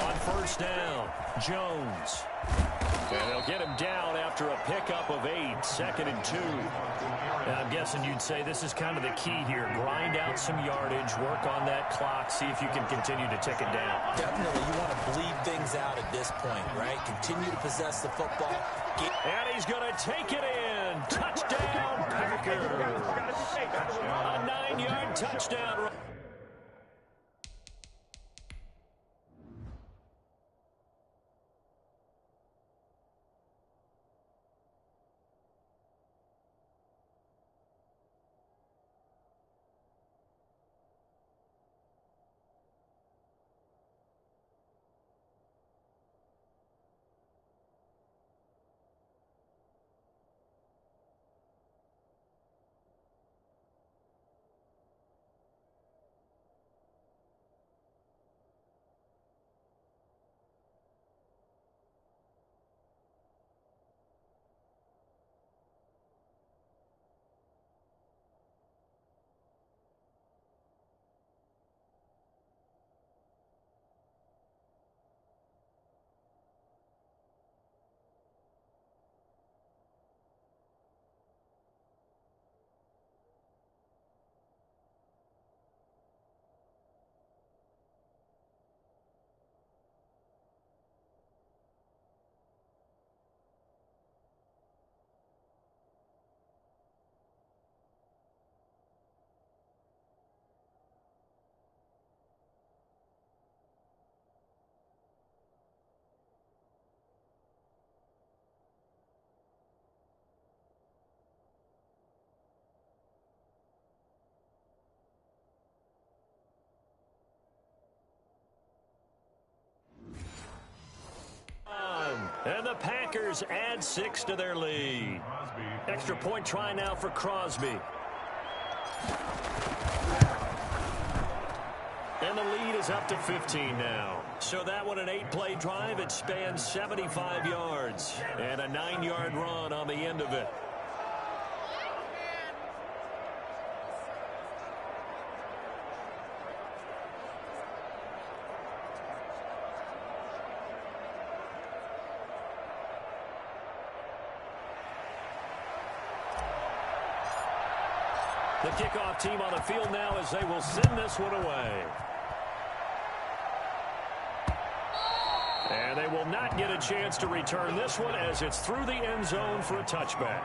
On 1st down, Jones. And they'll get him down after a pickup of 8, 2nd and 2. Now, I'm guessing you'd say this is kind of the key here. Grind out some yardage, work on that clock, see if you can continue to tick it down. Definitely, you want to bleed things out at this point, right? Continue to possess the football. And he's going to take it in. Touchdown, Packers. A 9-yard touchdown. And the Packers add 6 to their lead. Extra point try now for Crosby. And the lead is up to 15 now. So that one, an 8-play drive. It spans 75 yards. And a 9-yard run on the end of it. The kickoff team on the field now as they will send this one away. And they will not get a chance to return this one as it's through the end zone for a touchback.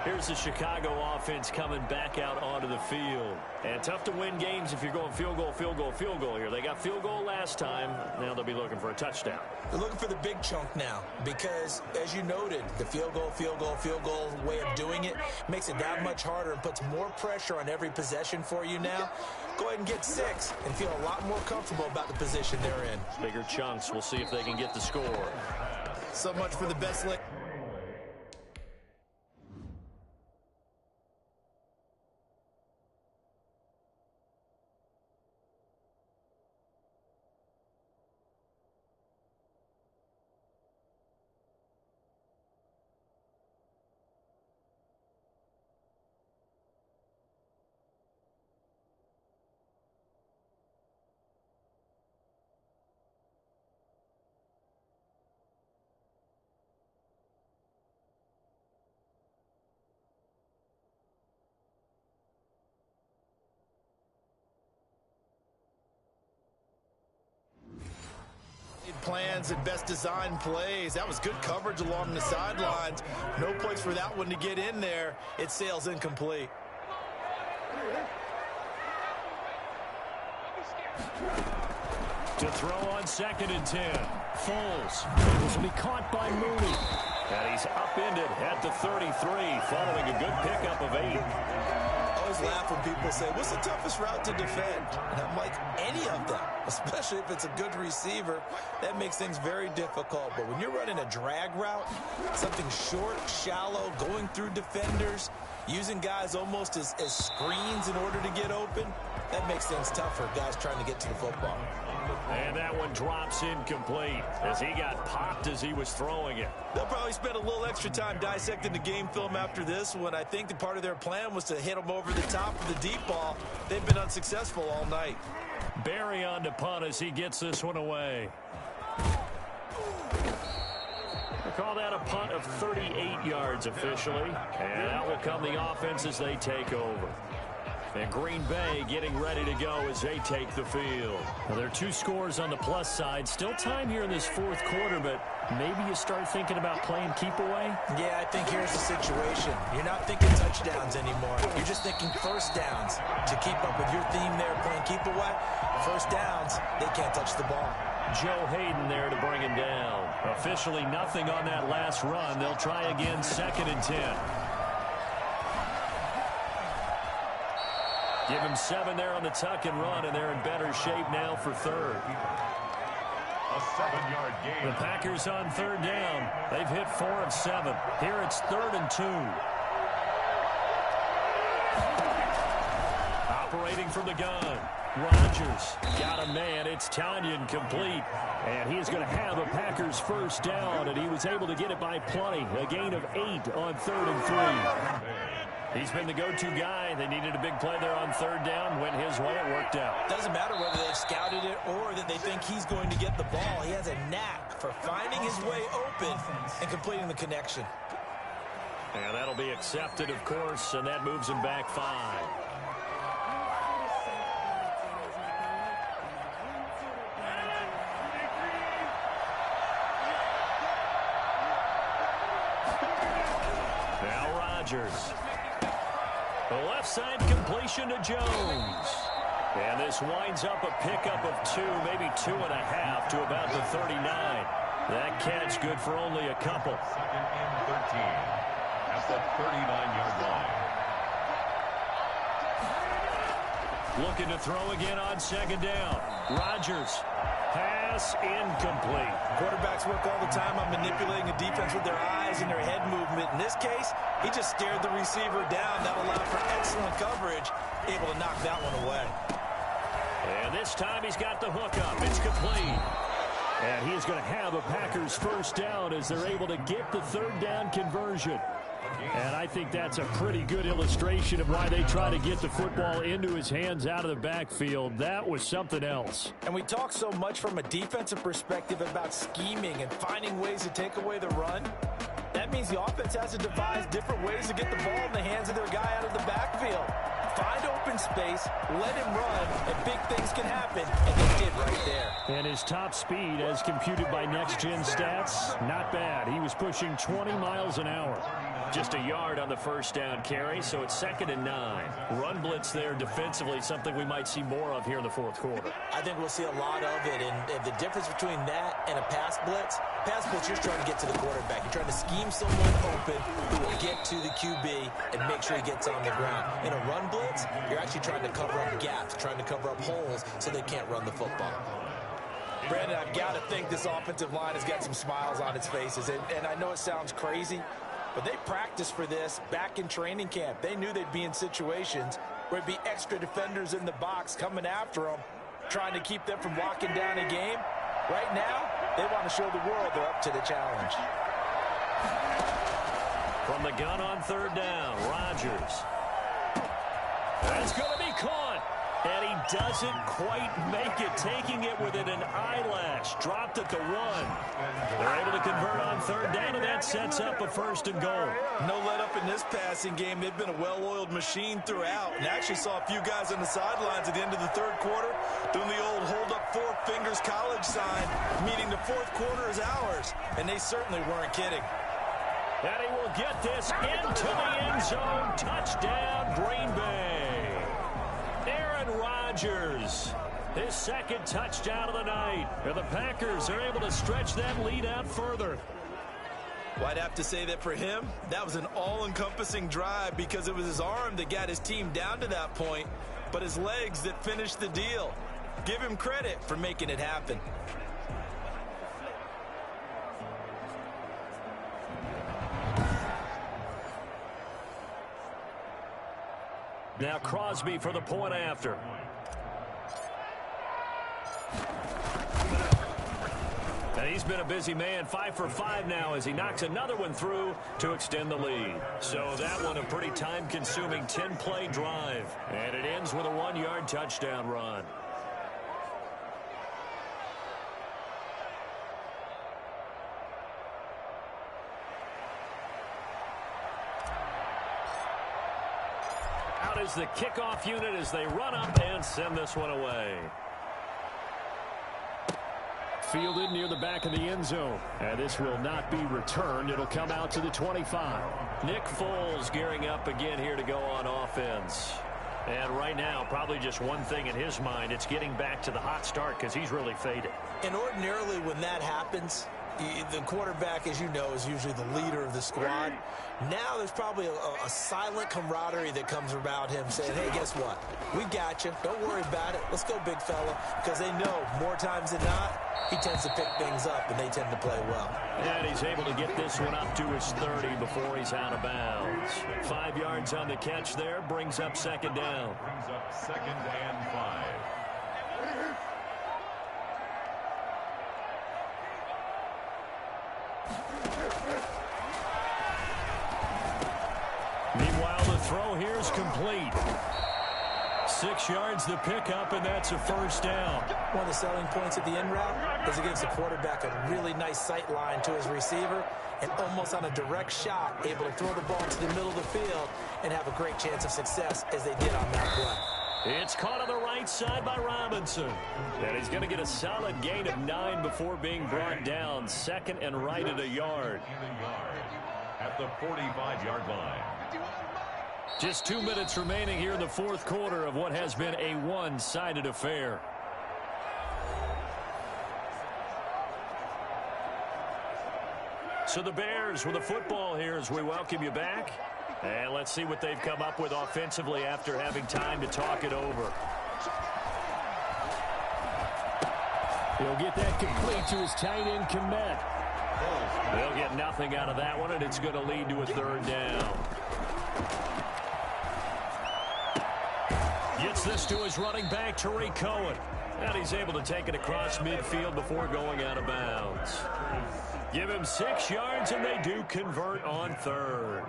Here's the Chicago offense coming back out onto the field. And tough to win games if you're going field goal, field goal, field goal here. They got field goal last time. Now they'll be looking for a touchdown. They're looking for the big chunk now because, as you noted, the field goal, field goal, field goal way of doing it makes it that much harder and puts more pressure on every possession for you now. Go ahead and get 6 and feel a lot more comfortable about the position they're in. Bigger chunks. We'll see if they can get the score. So much for the best lick. Plans and best design plays. That was good coverage along the sidelines. No place for that one to get in there. It sails incomplete. To throw on 2nd and 10. Foles. This will be caught by Mooney. And he's upended at the 33 following a good pickup of 8. I always laugh when people say, what's the toughest route to defend? And I'm like, any of them, especially if it's a good receiver. That makes things very difficult. But when you're running a drag route, something short, shallow, going through defenders, using guys almost as screens in order to get open, that makes things tough for guys trying to get to the football. And that one drops incomplete as he got popped as he was throwing it. They'll probably spend a little extra time dissecting the game film after this one. I think the part of their plan was to hit them over the top of the deep ball. They've been unsuccessful all night. Barry on to punt as he gets this one away. Call that a punt of 38 yards officially. And out will come the offense as they take over. And Green Bay getting ready to go as they take the field. Well, there are 2 scores on the plus side. Still time here in this fourth quarter, but maybe you start thinking about playing keep away? Yeah, I think here's the situation. You're not thinking touchdowns anymore. You're just thinking first downs. To keep up with your theme there, playing keep away, first downs, they can't touch the ball. Joe Hayden there to bring him down. Officially nothing on that last run. They'll try again, 2nd and 10. Give him 7 there on the tuck and run, and they're in better shape now for 3rd. A 7-yard gain. The Packers on 3rd down. They've hit 4 of 7. Here it's 3rd and 2. Operating from the gun. Rodgers got a man. It's Tonyan complete. And he is going to have a Packers first down, and he was able to get it by plenty. A gain of 8 on 3rd and 3. He's been the go-to guy. They needed a big play there on 3rd down. Went his way. It worked out. Doesn't matter whether they've scouted it or that they think he's going to get the ball. He has a knack for finding his way open and completing the connection. And that'll be accepted, of course, and that moves him back 5. Now Rodgers. The left side completion to Jones. And this winds up a pickup of 2, maybe 2.5 to about the 39. That catch good for only a couple. 2nd and 13 at the 39-yard line. Looking to throw again on 2nd down. Rodgers. Pass incomplete. Quarterbacks work all the time on manipulating a defense with their eyes and their head movement. In this case, he just stared the receiver down. That allowed for excellent coverage, able to knock that one away. And this time he's got the hook up. It's complete. And he's going to have a Packers first down as they're able to get the 3rd down conversion. And I think that's a pretty good illustration of why they try to get the football into his hands out of the backfield. That was something else. And we talk so much from a defensive perspective about scheming and finding ways to take away the run. That means the offense has to devise different ways to get the ball in the hands of their guy out of the backfield. Find open space, let him run, and big things can happen, and they did right there. And his top speed, as computed by Next Gen Stats, not bad. He was pushing 20 miles an hour. Just a yard on the first down carry, so it's 2nd and 9. Run blitz there defensively, something we might see more of here in the fourth quarter. I think we'll see a lot of it, and the difference between that and a pass blitz, you're trying to get to the quarterback. You're trying to scheme someone open who will get to the QB and make sure he gets on the ground. In a run blitz, you're actually trying to cover up gaps, trying to cover up holes so they can't run the football. Brandon, I've got to think this offensive line has got some smiles on its faces, and I know it sounds crazy, but they practiced for this back in training camp. They knew they'd be in situations where it'd be extra defenders in the box coming after them, trying to keep them from locking down a game. Right now, they want to show the world they're up to the challenge. From the gun on 3rd down, Rodgers. That's going to be caught. And he doesn't quite make it, taking it within an eyelash. Dropped at the 1. They're able to convert on 3rd down, and that sets up a 1st and goal. No let up in this passing game. They've been a well-oiled machine throughout. And actually saw a few guys on the sidelines at the end of the 3rd quarter doing the old hold up 4 fingers college sign, meaning the 4th quarter is ours. And they certainly weren't kidding. And he will get this into the end zone. Touchdown, Green Bay. Aaron Rodgers, his 2nd touchdown of the night. And the Packers are able to stretch that lead out further. Well, I'd have to say that for him, that was an all-encompassing drive because it was his arm that got his team down to that point, but his legs that finished the deal. Give him credit for making it happen. Now Crosby for the point after. And he's been a busy man, 5 for 5 now as he knocks another one through to extend the lead. So that one a pretty time-consuming 10-play drive. And it ends with a 1-yard touchdown run. is the kickoff unit as they run up and send this one away. Fielded near the back of the end zone. And this will not be returned. It'll come out to the 25. Nick Foles gearing up again here to go on offense. And right now, probably just one thing in his mind. It's getting back to the hot start because he's really faded. And ordinarily when that happens, the quarterback, as you know, is usually the leader of the squad. Now there's probably a silent camaraderie that comes around him saying, hey, guess what? We got you. Don't worry about it. Let's go, big fella. Because they know more times than not, he tends to pick things up, and they tend to play well. And he's able to get this one up to his 30 before he's out of bounds. 5 yards on the catch there, brings up second down. Brings up second and 5. Meanwhile, the throw here is complete. 6 yards the pickup, and that's a first down. One of the selling points of the in route is it gives the quarterback a really nice sight line to his receiver and almost on a direct shot able to throw the ball to the middle of the field and have a great chance of success as they did on that play. It's caught on the right side by Robinson. And he's going to get a solid gain of 9 before being brought down. Second and right at a yard. At the 45-yard line. Just 2 minutes remaining here in the fourth quarter of what has been a one-sided affair. So the Bears with the football here as we welcome you back. And let's see what they've come up with offensively after having time to talk it over. He'll get that complete to his tight end, Kmet. They'll get nothing out of that one, and it's going to lead to a third down. Gets this to his running back, Tariq Cohen. And he's able to take it across midfield before going out of bounds. Give him 6 yards, and they do convert on third.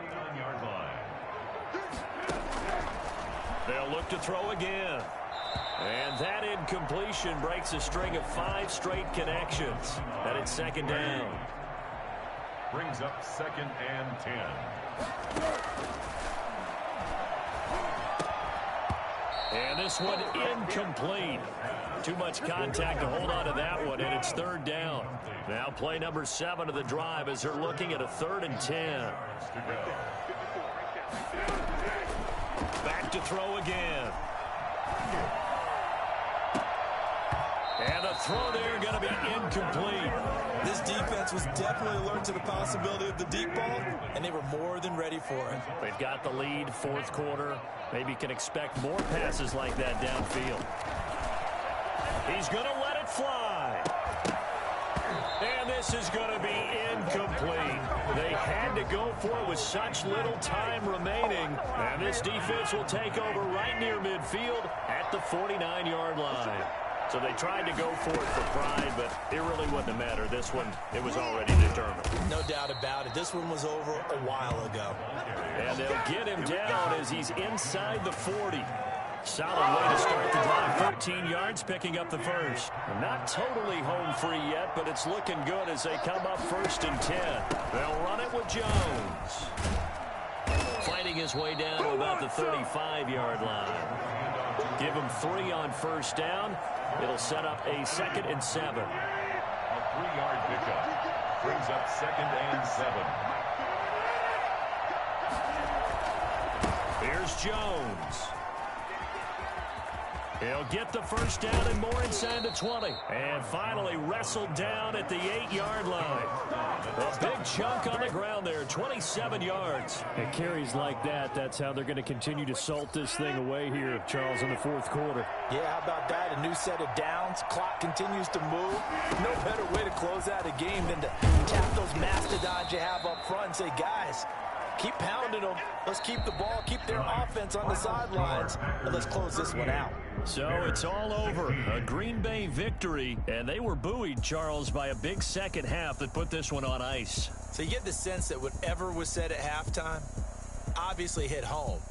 They'll look to throw again. And that incompletion breaks a string of 5 straight connections. And it's second down. Brings up second and 10. And this one incomplete. Too much contact to hold on to that one, and it's third down. Now play number 7 of the drive as they're looking at a 3rd and 10. Back to throw again. And the throw there going to be incomplete. This defense was definitely alert to the possibility of the deep ball, and they were more than ready for it. They've got the lead, fourth quarter. Maybe can expect more passes like that downfield. He's going to let it fly. And this is going to be incomplete. They had to go for it with such little time remaining. And this defense will take over right near midfield at the 49-yard line. So they tried to go for it for pride, but it really wouldn't have mattered. This one, it was already determined. No doubt about it. This one was over a while ago. And they'll get him down as he's inside the 40. Solid way to start the drive. 13 yards, picking up the first. Not totally home free yet, but it's looking good as they come up 1st and 10. They'll run it with Jones. Fighting his way down to about the 35-yard line. Give him 3 on first down. It'll set up a 2nd and 7. A 3-yard pickup. Brings up 2nd and 7. Here's Jones. He'll get the first down and more inside the 20. And finally wrestled down at the 8-yard line. A big chunk on the ground there, 27 yards. It carries like that. That's how they're going to continue to salt this thing away here, Charles, in the fourth quarter. Yeah, how about that? A new set of downs. Clock continues to move. No better way to close out a game than to tap those mastodons you have up front and say, guys, keep pounding them. Let's keep the ball, keep their offense on the sidelines, and let's close this one out. So it's all over. A Green Bay victory, and they were buoyed, Charles, by a big second half that put this one on ice. So you get the sense that whatever was said at halftime obviously hit home.